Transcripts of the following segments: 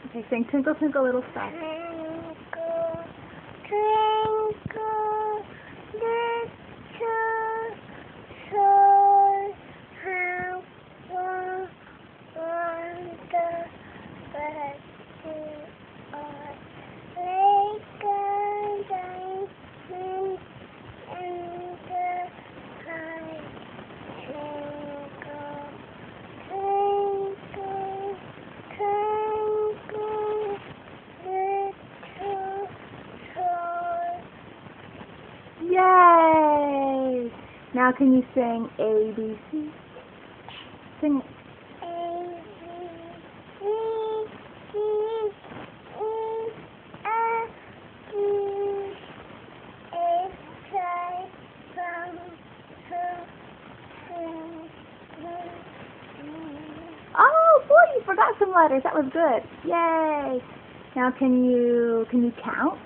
Okay, sing Twinkle Twinkle Little Star. Twinkle, twinkle, little star, how wonderful you are. Like a diamond in the sky. Twinkle, twinkle, twinkle, little star. Yay! Now can you sing A, B, C? Sing it. A, B, C, D, E, F, G, H, I, from, Oh boy, you forgot some letters. That was good. Yay! Now can you count?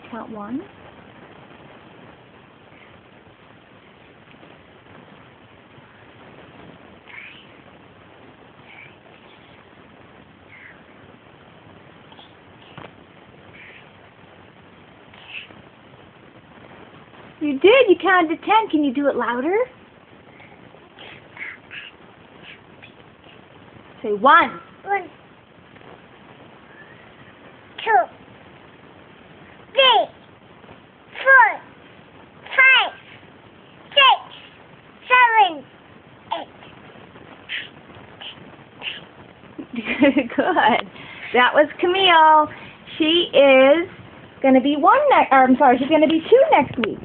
Count one. You did. You counted to 10. Can you do it louder? Say 1. 1, 2, 3, 4, 5, 6, 7, 8. Good. That was Camille. She is going to be she's going to be 2 next week.